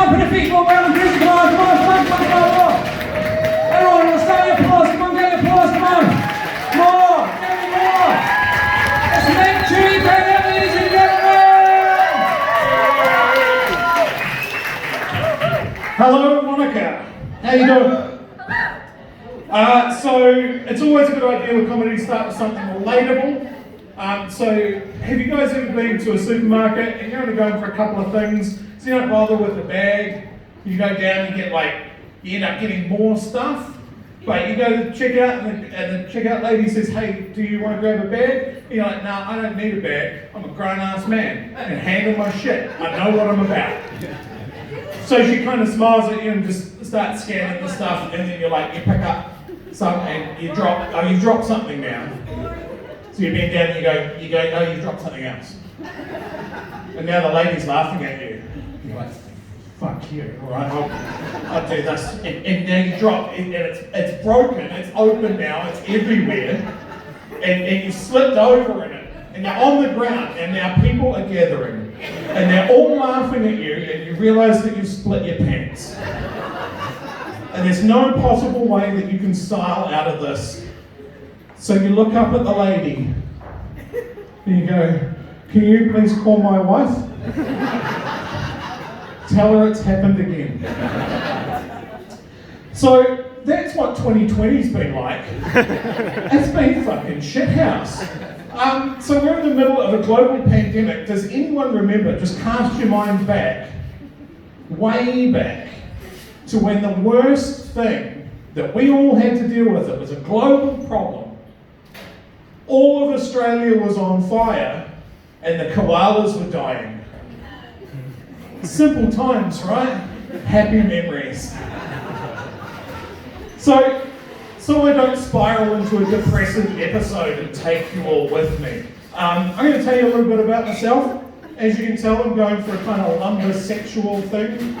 on, put a feet more around the music, come on, come on, come on, come on, come on. Everyone, let's start your applause, come on, get your applause, come on. More, give me more. Let's make Judy bring it, ladies and gentlemen. Hello, Wanaka. How you doing? So it's always a good idea with comedy to start with something relatable. So have you guys ever been to a supermarket and you're only going for a couple of things, so you don't bother with the bag, you go down and you end up getting more stuff, but you go to the checkout and the checkout lady says, hey, do you want to grab a bag? And you're like, no, I don't need a bag, I'm a grown-ass man, I can handle my shit, I know what I'm about. So she kind of smiles at you and just starts scanning the stuff, and then you're like, you pick up something and you drop something now. So you bend down and you go, no, you dropped something else. And now the lady's laughing at you. You're like, fuck you, all right, I'll do this. And now you drop, and it's broken, it's open now, it's everywhere, and you slipped over in it, and you're on the ground, and now people are gathering, and they're all laughing at you, and you realise that you've split your pants. And there's no possible way that you can style out of this. So you look up at the lady, and you go, can you please call my wife? Tell her it's happened again. So that's what 2020's been like. It's been fucking shithouse. So we're in the middle of a global pandemic. Does anyone remember, just cast your mind back, way back, to when the worst thing that we all had to deal with, it was a global problem. All of Australia was on fire and the koalas were dying. Simple times, right? Happy memories. So I don't spiral into a depressive episode and take you all with me. I'm going to tell you a little bit about myself. As you can tell, I'm going for a kind of lumber sexual thing.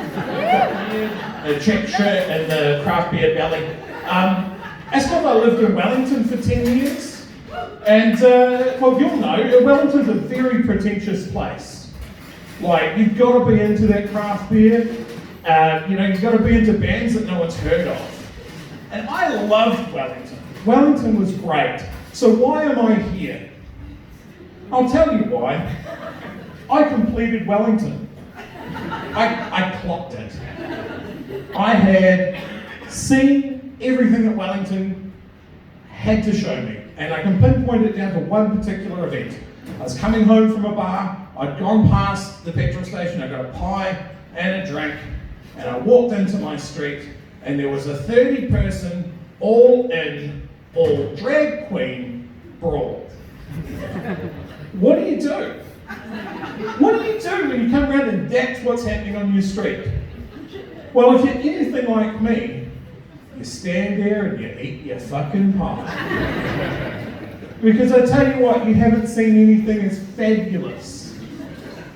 The check shirt and the craft beer belly. As because I lived in Wellington for 10 years. And, well, you'll know, Wellington's a very pretentious place. Like, you've got to be into that craft beer. You've got to be into bands that no one's heard of. And I loved Wellington. Wellington was great. So why am I here? I'll tell you why. I completed Wellington. I clocked it. I had seen everything that Wellington had to show me, and I can pinpoint it down to one particular event. I was coming home from a bar, I'd gone past the petrol station, I got a pie and a drink, and I walked into my street, and there was a 30-person, all drag queen brawl. What do you do? What do you do when you come around and that's what's happening on your street? Well, if you're anything like me, you stand there and you eat your fucking pie. Because I tell you what, you haven't seen anything as fabulous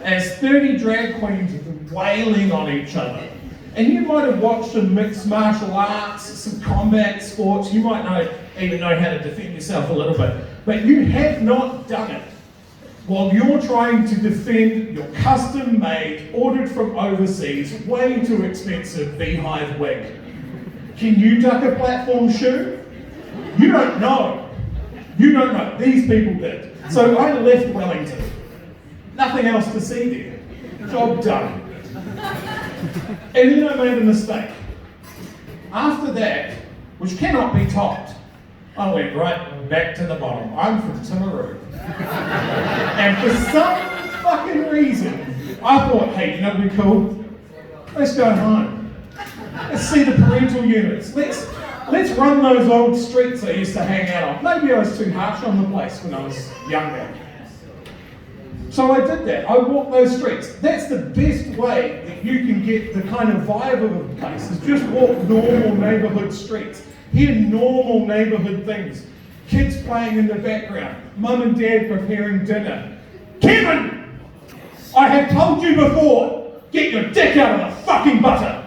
as 30 drag queens wailing on each other. And you might have watched some mixed martial arts, some combat sports, you might even know how to defend yourself a little bit, but you have not done it while you're trying to defend your custom-made, ordered from overseas, way too expensive beehive wig. Can you duck a platform shoe? You don't know. You don't know. These people did. So I left Wellington. Nothing else to see there. Job done. And then I made a mistake. After that, which cannot be topped, I went right back to the bottom. I'm from Timaru. And for some fucking reason, I thought, hey, you know what'd be cool? Let's go home. Let's see the parental units. Let's run those old streets I used to hang out on. Maybe I was too harsh on the place when I was younger. So I did that. I walked those streets. That's the best way that you can get the kind of vibe of a place, is just walk normal neighbourhood streets. Hear normal neighbourhood things. Kids playing in the background. Mum and Dad preparing dinner. Kevin! I have told you before, get your dick out of the fucking butter.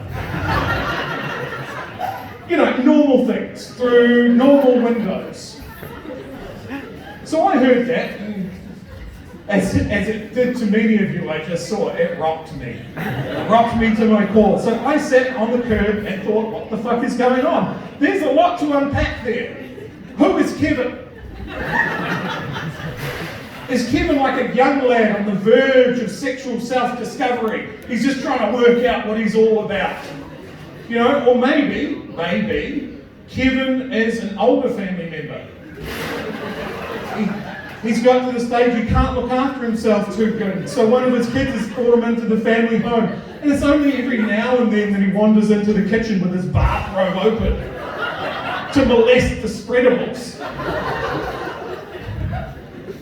Normal things through normal windows. So I heard that, and as it did to many of you I just saw, it rocked me. It rocked me to my core. So I sat on the curb and thought, what the fuck is going on? There's a lot to unpack there. Who is Kevin? Is Kevin like a young lad on the verge of sexual self-discovery? He's just trying to work out what he's all about. You know, or maybe, Kevin is an older family member. He's got to the stage he can't look after himself too good. So one of his kids has brought him into the family home. And it's only every now and then that he wanders into the kitchen with his bathrobe open to molest the spreadables.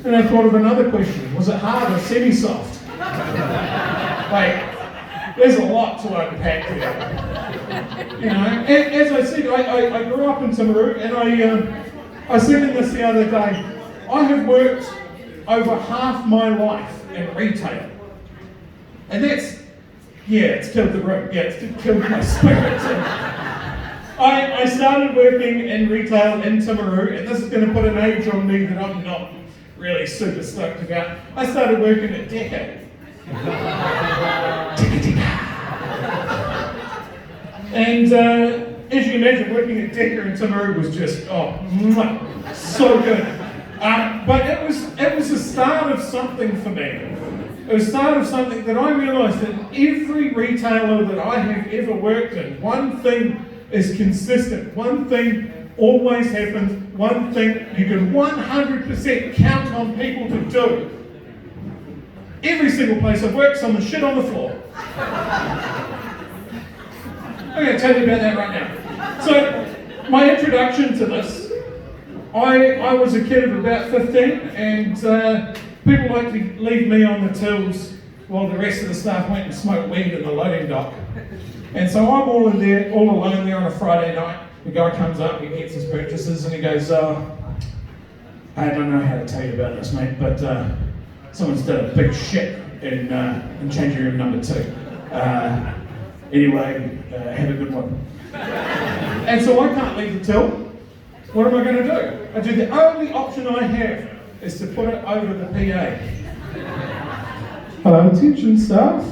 And I thought of another question. Was it hard or semi-soft? Like, there's a lot to unpack there. You know, as I said, I grew up in Timaru, and I said in this the other day, I have worked over half my life in retail. And that's, it's killed the room. Yeah, it's killed my spirit. I started working in retail in Timaru, and this is going to put an age on me that I'm not really super stoked about. I started working at Decca. And as you can imagine, working at Decca in Timaru was just, so good. But it was the start of something for me. It was the start of something that I realised that every retailer that I have ever worked in, one thing is consistent, one thing always happens, one thing you can 100% count on people to do. Every single place I've worked, someone shit on the floor. I'm going to tell you about that right now. So, my introduction to this, I was a kid of about 15, and people like to leave me on the tills while the rest of the staff went and smoked weed in the loading dock. And so I'm all alone there on a Friday night. The guy comes up, he gets his purchases, and he goes, I don't know how to tell you about this, mate, but someone's done a big shit in changing room number 2. Anyway, have a good one. And so I can't leave the till. What am I going to do? The only option I have is to put it over the PA. Attention staff,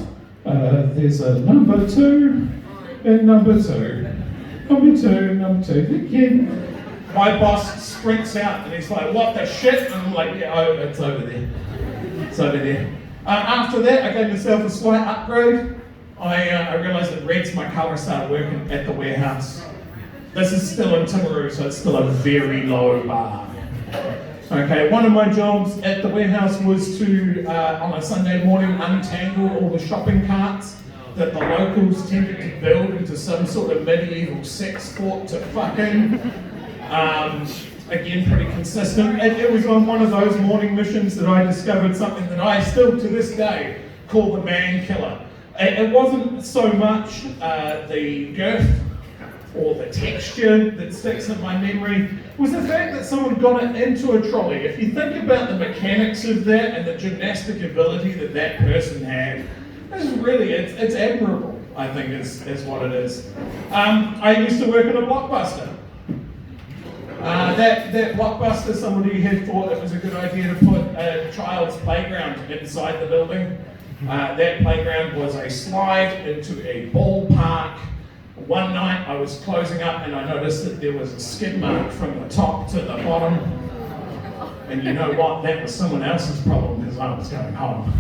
there's a number 2 and number 2. Number two. Again. My boss sprints out and he's like, what the shit? And I'm like, it's over there. It's over there. After that, I gave myself a slight upgrade. I realised that red's my colour, started working at the warehouse. This is still in Timaru, so it's still a very low bar. Okay, one of my jobs at the warehouse was to, on a Sunday morning, untangle all the shopping carts that the locals tended to build into some sort of medieval sex fort to fucking. Again, pretty consistent. It was on one of those morning missions that I discovered something that I still to this day call the man killer. It wasn't so much the girth or the texture that sticks in my memory, was the fact that someone got it into a trolley. If you think about the mechanics of that and the gymnastic ability that that person had, it's admirable, I think, is what it is. I used to work in a Blockbuster. That Blockbuster, somebody had thought it was a good idea to put a child's playground inside the building. That playground was a slide into a ballpark. One night I was closing up and I noticed that there was a skid mark from the top to the bottom. And you know what? That was someone else's problem because I was going home.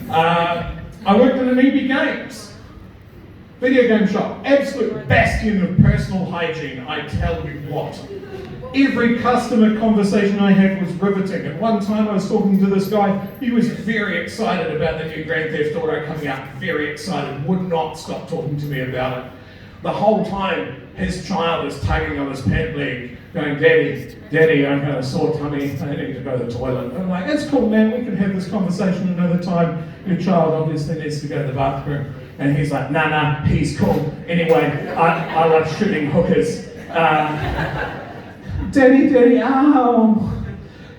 I worked in an EB Games video game shop, absolute bastion of personal hygiene, I tell you what. Every customer conversation I had was riveting, and one time I was talking to this guy, he was very excited about the new Grand Theft Auto coming out, very excited, would not stop talking to me about it. The whole time, his child is tugging on his pant leg, going, Daddy, I've got a sore tummy, I need to go to the toilet. And I'm like, it's cool, man, we can have this conversation another time. Your child obviously needs to go to the bathroom. And he's like, nah, he's cool. Anyway, I love shooting hookers. Daddy, ow.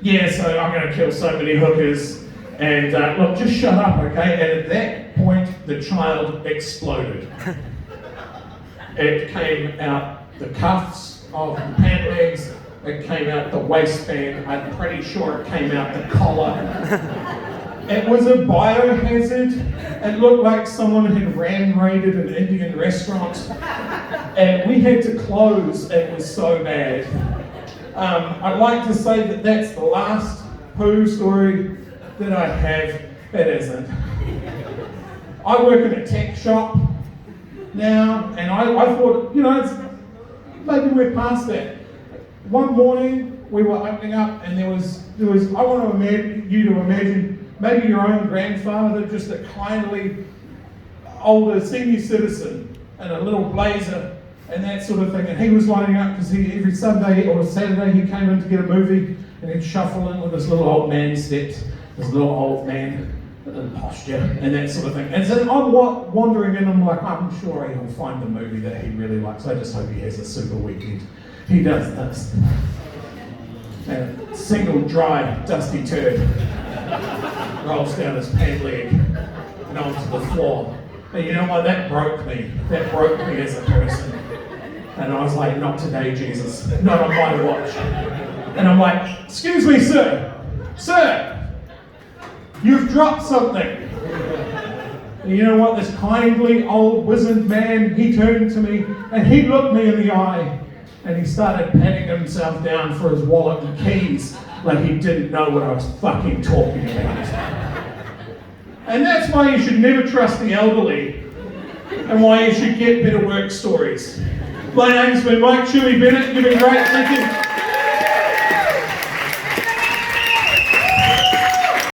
Yeah, so I'm going to kill so many hookers. And look, just shut up, okay? And at that point, the child exploded. It came out the cuffs of the pant legs, it came out the waistband, I'm pretty sure it came out the collar. It was a biohazard. It looked like someone had raided an Indian restaurant. And we had to close. It was so bad. I'd like to say that that's the last poo story that I have. It isn't. I work in a tech shop now, and I thought, maybe we're past that. One morning we were opening up, and there was. I want to imagine you to imagine maybe your own grandfather, just a kindly older senior citizen in a little blazer and that sort of thing. And he was lining up because every Sunday or Saturday he came in to get a movie, and he'd shuffle in with his little old man steps, his little old man posture and that sort of thing. And so I'm wandering in, I'm like, I'm sure he'll find the movie that he really likes. I just hope he has a super weekend. He does this. And a single dry, dusty turd rolls down his pant leg and onto the floor. And you know what? That broke me. That broke me as a person. And I was like, not today, Jesus. Not on my watch. And I'm like, excuse me, sir. Sir, you've dropped something. And you know what? This kindly old wizened man, he turned to me and he looked me in the eye. And he started patting himself down for his wallet and keys like he didn't know what I was fucking talking about. And that's why you should never trust the elderly and why you should get better work stories. My name's been Mike Chewy Bennett. You've been great. Thank you.